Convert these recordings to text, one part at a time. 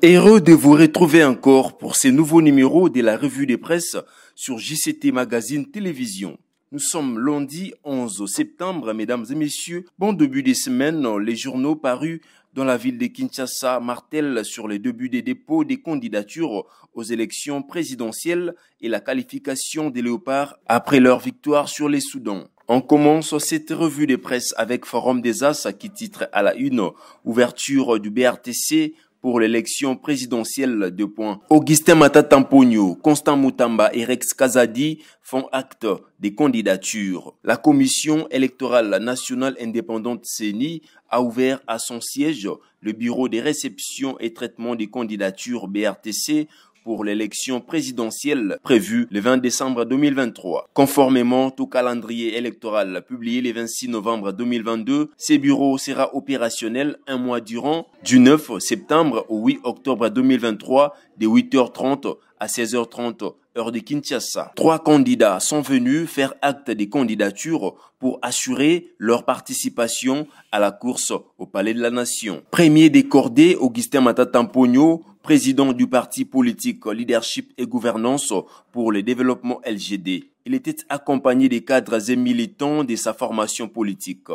Heureux de vous retrouver encore pour ces nouveaux numéros de la revue de presse sur JCT Magazine Télévision. Nous sommes lundi 11 septembre, mesdames et messieurs. Bon début de semaine, les journaux parus dans la ville de Kinshasa martèlent sur les débuts des dépôts des candidatures aux élections présidentielles et la qualification des Léopards après leur victoire sur les Soudans. On commence cette revue de presse avec Forum des As qui titre à la une « Ouverture du BRTC » pour l'élection présidentielle de points. Augustin Matata Mponyo, Constant Moutamba et Rex Kazadi font acte des candidatures. La Commission électorale nationale indépendante CENI a ouvert à son siège le bureau des réceptions et traitements des candidatures BRTC pour l'élection présidentielle prévue le 20 décembre 2023. Conformément au calendrier électoral publié le 26 novembre 2022, ce bureau sera opérationnel un mois durant, du 9 septembre au 8 octobre 2023, de 8h30 à 16h30, heure de Kinshasa. 3 candidats sont venus faire acte des candidatures pour assurer leur participation à la course au Palais de la Nation. Premier décordé, Augustin Matata Mponyo, président du parti politique Leadership et Gouvernance pour le développement LGD. Il était accompagné des cadres et militants de sa formation politique.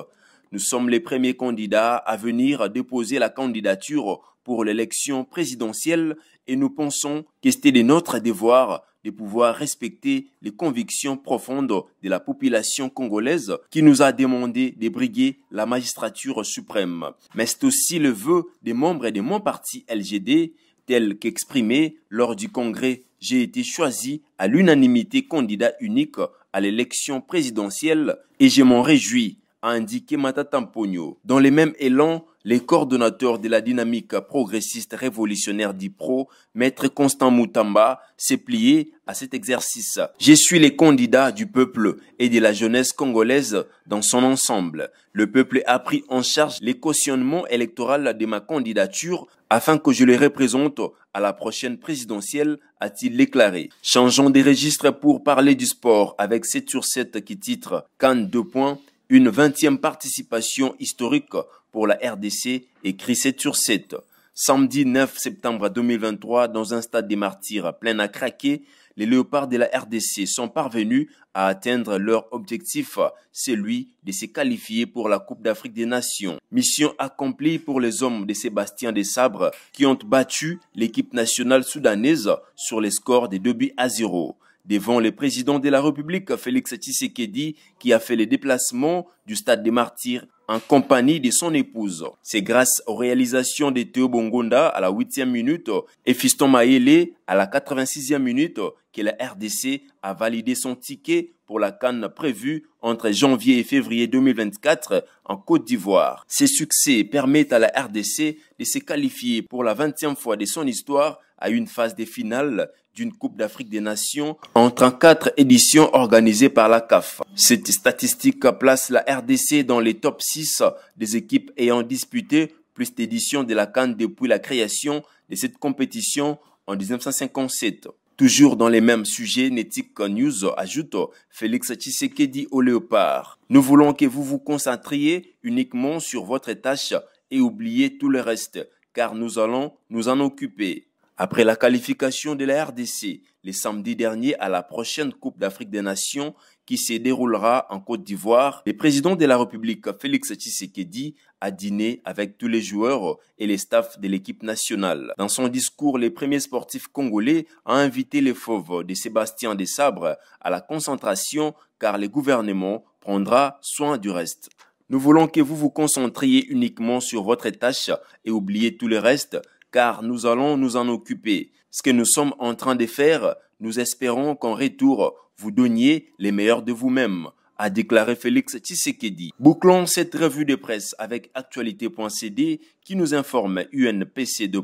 Nous sommes les premiers candidats à venir déposer la candidature pour l'élection présidentielle et nous pensons que c'était de notre devoir de pouvoir respecter les convictions profondes de la population congolaise qui nous a demandé de briguer la magistrature suprême. Mais c'est aussi le vœu des membres de mon parti LGD, tel qu'exprimé lors du congrès. J'ai été choisi à l'unanimité candidat unique à l'élection présidentielle et je m'en réjouis, a indiqué Matata Mponyo. Dans les mêmes élans, les coordonnateurs de la dynamique progressiste révolutionnaire d'IPRO, Maître Constant Moutamba, s'est plié à cet exercice. Je suis le candidat du peuple et de la jeunesse congolaise dans son ensemble. Le peuple a pris en charge les cautionnements électoral de ma candidature afin que je le représente à la prochaine présidentielle, a-t-il déclaré. Changeons de registre pour parler du sport avec 7 sur 7 qui titre CAN 2 points. Une 20e participation historique pour la RDC, écrit 7 sur 7. Samedi 9 septembre 2023, dans un stade des Martyrs plein à craquer, les Léopards de la RDC sont parvenus à atteindre leur objectif, celui de se qualifier pour la Coupe d'Afrique des Nations. Mission accomplie pour les hommes de Sébastien Desabre qui ont battu l'équipe nationale soudanaise sur les scores de 2-0. Devant le président de la République, Félix Tshisekedi, qui a fait les déplacements du stade des Martyrs en compagnie de son épouse. C'est grâce aux réalisations de Théo Bongonda à la 8e minute et Fiston Maele à la 86e minute que la RDC a validé son ticket pour la CAN prévue entre janvier et février 2024 en Côte d'Ivoire. Ces succès permettent à la RDC de se qualifier pour la 20e fois de son histoire à une phase de finale d'une Coupe d'Afrique des Nations en 34 éditions organisées par la CAF. Cette statistique place la RDC dans les top 6 des équipes ayant disputé plus d'éditions de la CAN depuis la création de cette compétition en 1957. Toujours dans les mêmes sujets, Netic News ajoute Félix Tshisekedi au Léopard. Nous voulons que vous vous concentriez uniquement sur votre tâche et oubliez tout le reste, car nous allons nous en occuper. Après la qualification de la RDC le samedi dernier à la prochaine Coupe d'Afrique des Nations qui se déroulera en Côte d'Ivoire, le président de la République, Félix Tshisekedi, a dîné avec tous les joueurs et les staffs de l'équipe nationale. Dans son discours, le premier sportif congolais a invité les fauves de Sébastien Desabre à la concentration car le gouvernement prendra soin du reste. Nous voulons que vous vous concentriez uniquement sur votre tâche et oubliez tout le reste, car nous allons nous en occuper. Ce que nous sommes en train de faire, nous espérons qu'en retour, vous donniez les meilleurs de vous-même, a déclaré Félix Tshisekedi. Bouclons cette revue de presse avec actualité.cd qui nous informe UNPC 2.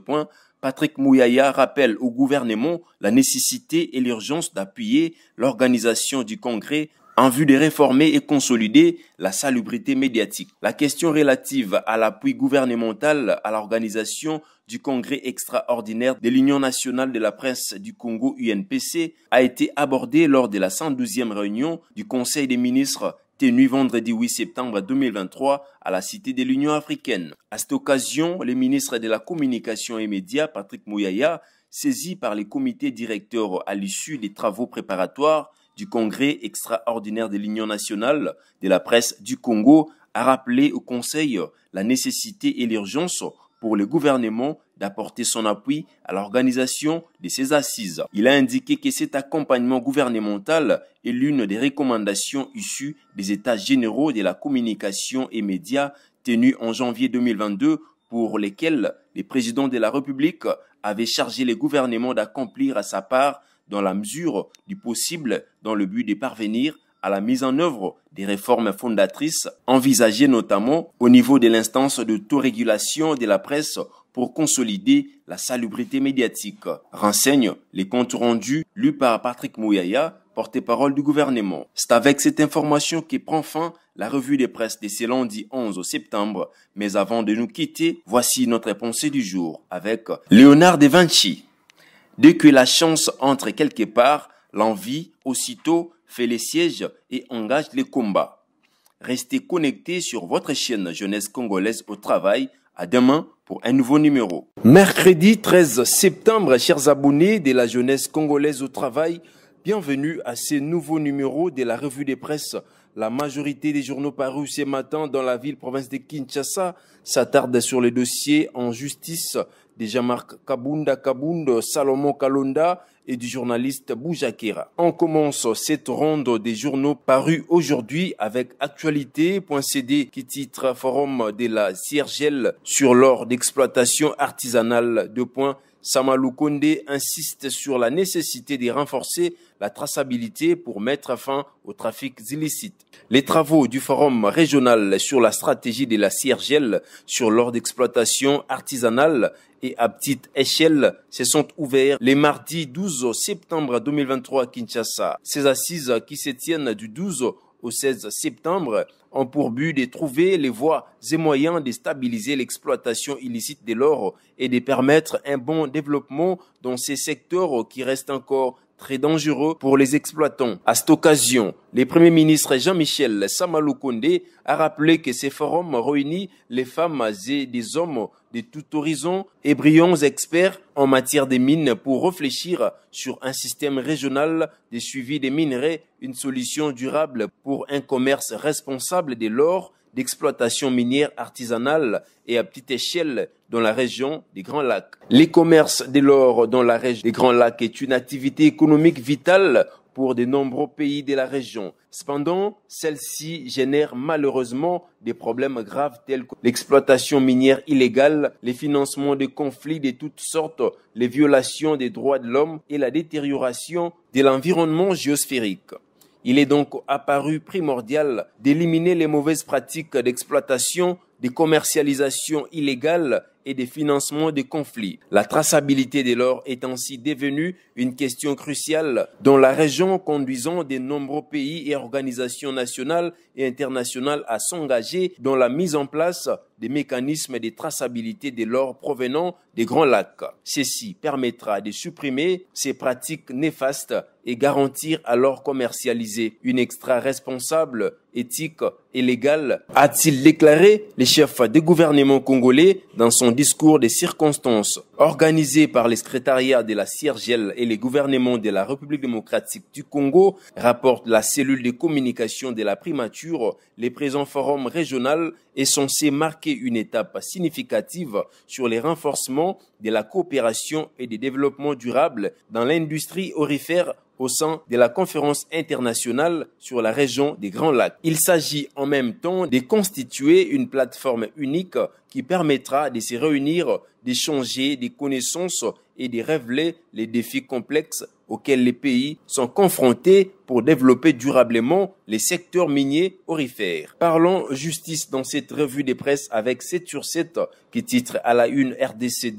Patrick Mouyaya rappelle au gouvernement la nécessité et l'urgence d'appuyer l'organisation du congrès en vue de réformer et consolider la salubrité médiatique. La question relative à l'appui gouvernemental à l'organisation du congrès extraordinaire de l'Union nationale de la presse du Congo UNPC a été abordée lors de la 112e réunion du Conseil des ministres tenue vendredi 8 septembre 2023 à la Cité de l'Union africaine. À cette occasion, le ministre de la Communication et Médias, Patrick Mouyaya, saisi par les comités directeurs à l'issue des travaux préparatoires du Congrès extraordinaire de l'Union nationale de la presse du Congo, a rappelé au Conseil la nécessité et l'urgence pour le gouvernement d'apporter son appui à l'organisation de ces assises. Il a indiqué que cet accompagnement gouvernemental est l'une des recommandations issues des États généraux de la communication et médias tenus en janvier 2022 pour lesquels le président de la République avait chargé le gouvernement d'accomplir à sa part dans la mesure du possible dans le but de parvenir à la mise en œuvre des réformes fondatrices envisagées notamment au niveau de l'instance d'autorégulation de la presse pour consolider la salubrité médiatique. Renseigne les comptes rendus lus par Patrick Mouyaya, porte-parole du gouvernement. C'est avec cette information que prend fin la revue de presse de ce lundi 11 septembre. Mais avant de nous quitter, voici notre pensée du jour avec Léonard de Vinci. Dès que la chance entre quelque part, l'envie, aussitôt, fait les sièges et engage les combats. Restez connectés sur votre chaîne Jeunesse Congolaise au Travail. À demain pour un nouveau numéro. Mercredi 13 septembre, chers abonnés de la Jeunesse Congolaise au Travail, bienvenue à ce nouveau numéro de la revue de presse. La majorité des journaux parus ce matin dans la ville-province de Kinshasa s'attardent sur le dossier en justice de Jean-Marc Kabunda, Salomon Kalonda et du journaliste Boujakera. On commence cette ronde des journaux parus aujourd'hui avec Actualité.cd qui titre Forum de la CIRGL sur l'or d'exploitation artisanale. Samalou Kondé insiste sur la nécessité de renforcer la traçabilité pour mettre fin aux trafics illicites. Les travaux du forum régional sur la stratégie de la CIRGL sur l'or d'exploitation artisanale et à petite échelle se sont ouverts les mardis 12 septembre 2023 à Kinshasa. Ces assises qui se tiennent du 12 au 16 septembre ont pour but de trouver les voies et moyens de stabiliser l'exploitation illicite de l'or et de permettre un bon développement dans ces secteurs qui restent encore très dangereux pour les exploitants. À cette occasion, le Premier ministre Jean-Michel Samalou Kondé a rappelé que ces forums réunissent les femmes et des hommes de tout horizon et brillants experts en matière de mines pour réfléchir sur un système régional de suivi des minerais, une solution durable pour un commerce responsable de l'or, d'exploitation minière artisanale et à petite échelle dans la région des Grands Lacs. Le commerce de l'or dans la région des Grands Lacs est une activité économique vitale pour de nombreux pays de la région. Cependant, celle-ci génère malheureusement des problèmes graves tels que l'exploitation minière illégale, les financements de conflits de toutes sortes, les violations des droits de l'homme et la détérioration de l'environnement géosphérique. Il est donc apparu primordial d'éliminer les mauvaises pratiques d'exploitation, de commercialisation illégale et des financements de conflits. La traçabilité de l'or est ainsi devenue une question cruciale dans la région, conduisant de nombreux pays et organisations nationales et internationales à s'engager dans la mise en place des mécanismes de traçabilité de l'or provenant des Grands Lacs. Ceci permettra de supprimer ces pratiques néfastes et garantir à l'or commercialisé une extra responsable, éthique et légale, a-t-il déclaré le chef du gouvernement congolais dans son discours des circonstances. Organisé par le secrétariat de la CIRGL et les gouvernements de la République démocratique du Congo, rapporte la cellule de communication de la primature, le présent forum régional est censé marquer une étape significative sur les renforcements de la coopération et du développement durable dans l'industrie aurifère au sein de la conférence internationale sur la région des Grands Lacs. Il s'agit en même temps de constituer une plateforme unique qui permettra de se réunir, d'échanger des connaissances et de révéler les défis complexes auxquels les pays sont confrontés pour développer durablement les secteurs miniers aurifères. Parlons justice dans cette revue de presse avec 7/7 qui titre à la une RDC :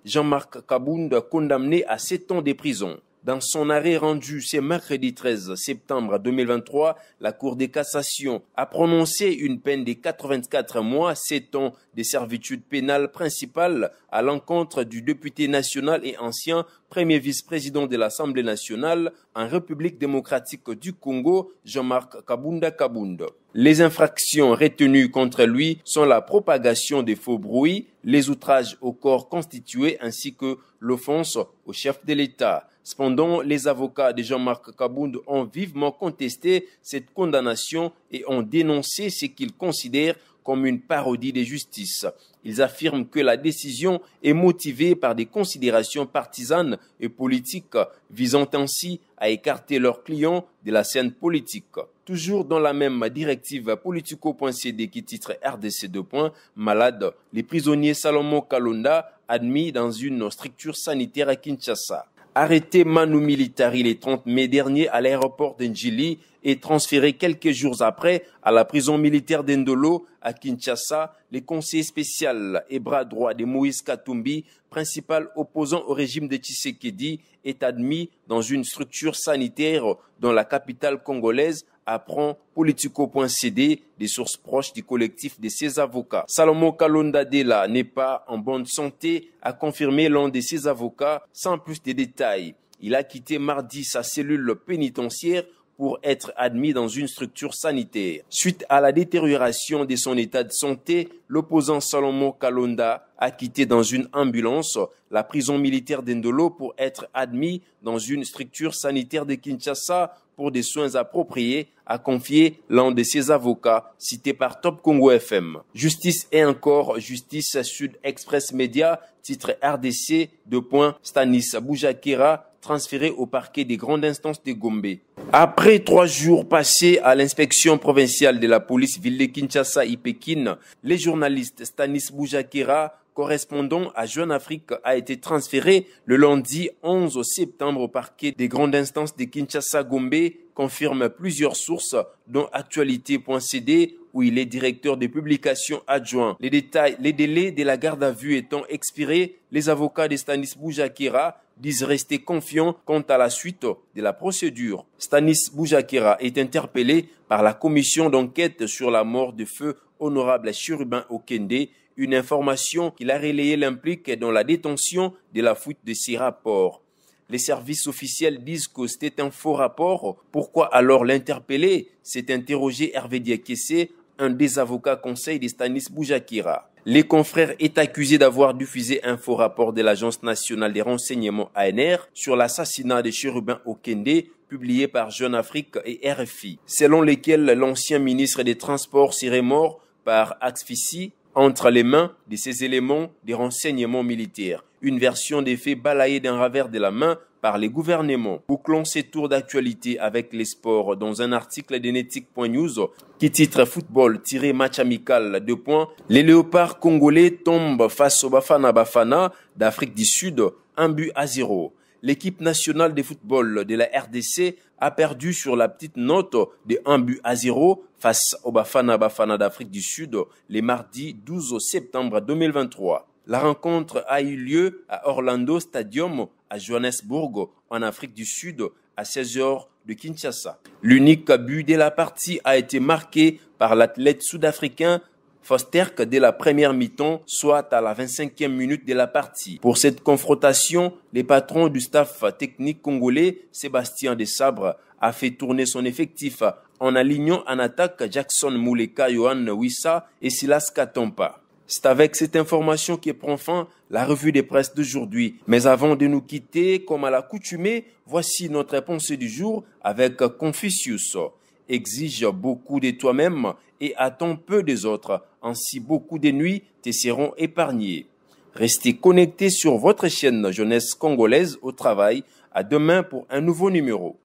Jean-Marc Kabunda condamné à 7 ans de prison. Dans son arrêt rendu ce mercredi 13 septembre 2023, la Cour de cassation a prononcé une peine de 84 mois, 7 ans des servitudes pénales principales à l'encontre du député national et ancien premier vice-président de l'Assemblée nationale en République démocratique du Congo, Jean-Marc Kabunda Kabunda. Les infractions retenues contre lui sont la propagation des faux bruits, les outrages au corps constitué ainsi que l'offense au chef de l'État. Cependant, les avocats de Jean-Marc Kabunda ont vivement contesté cette condamnation et ont dénoncé ce qu'ils considèrent comme une parodie de justice. Ils affirment que la décision est motivée par des considérations partisanes et politiques, visant ainsi à écarter leurs clients de la scène politique. Toujours dans la même directive politico.cd qui titre RDC 2. Malade, les prisonniers Salomon Kalonda admis dans une structure sanitaire à Kinshasa. Arrêté Manu Militari le 30 mai dernier à l'aéroport d'Ndjili et transféré quelques jours après à la prison militaire d'Endolo à Kinshasa, le conseiller spécial et bras droit de Moïse Katumbi, principal opposant au régime de Tshisekedi, est admis dans une structure sanitaire dans la capitale congolaise, apprend Politico.cd, des sources proches du collectif de ses avocats. Salomon Kalonda Dela n'est pas en bonne santé, a confirmé l'un de ses avocats sans plus de détails. Il a quitté mardi sa cellule pénitentiaire pour être admis dans une structure sanitaire. Suite à la détérioration de son état de santé, l'opposant Salomon Kalonda a quitté dans une ambulance la prison militaire d'Endolo pour être admis dans une structure sanitaire de Kinshasa pour des soins appropriés, a confié l'un de ses avocats, cité par Top Congo FM. Justice et encore justice. Sud Express Média, titre RDC, Stanis Boujakera, transféré au parquet des grandes instances de Gombe. Après 3 jours passés à l'inspection provinciale de la police ville de Kinshasa et Pékin, les journalistes Stanis Boujakera, correspondant à Jeune Afrique, a été transféré le lundi 11 septembre au parquet des grandes instances de Kinshasa-Gombe, confirment plusieurs sources, dont Actualité.cd, où il est directeur de publication adjoint. Les délais de la garde à vue étant expirés, les avocats de Stanis Boujakera disent rester confiants quant à la suite de la procédure. Stanis Boujakera est interpellé par la commission d'enquête sur la mort de feu honorable Chérubin Okende. Une information qu'il a relayée l'implique dans la détention de la fuite de ses rapports. Les services officiels disent que c'était un faux rapport. Pourquoi alors l'interpeller? S'est interrogé Hervé Diakessé, un des avocats conseils de Stanis Boujakera. Les confrères est accusé d'avoir diffusé un faux rapport de l'Agence nationale des renseignements ANR sur l'assassinat de Chérubin Okende, publié par Jeune Afrique et RFI, selon lesquels l'ancien ministre des Transports serait mort par asphyxie entre les mains de ces éléments des renseignements militaires. Une version des faits balayée d'un revers de la main par les gouvernements. Bouclons ces tours d'actualité avec les sports dans un article de Netic.news qui titre Football-match amical : Les léopards congolais tombent face au Bafana Bafana d'Afrique du Sud, 1-0. L'équipe nationale de football de la RDC a perdu sur la petite note de 1-0 face au Bafana Bafana d'Afrique du Sud le mardi 12 septembre 2023. La rencontre a eu lieu à Orlando Stadium à Johannesburg, en Afrique du Sud, à 16h de Kinshasa. L'unique but de la partie a été marqué par l'athlète sud-africain Fosterk dès la première mi-temps, soit à la 25e minute de la partie. Pour cette confrontation, les patrons du staff technique congolais, Sébastien Desabre, a fait tourner son effectif en alignant en attaque Jackson Mouleka, Yohan Wissa et Silas Katompa. C'est avec cette information qui prend fin la revue des presses d'aujourd'hui. Mais avant de nous quitter, comme à l'accoutumée, voici notre pensée du jour avec Confucius. Exige beaucoup de toi-même et attends peu des autres. Ainsi, beaucoup de nuits te seront épargnées. Restez connectés sur votre chaîne Jeunesse Congolaise au travail. À demain pour un nouveau numéro.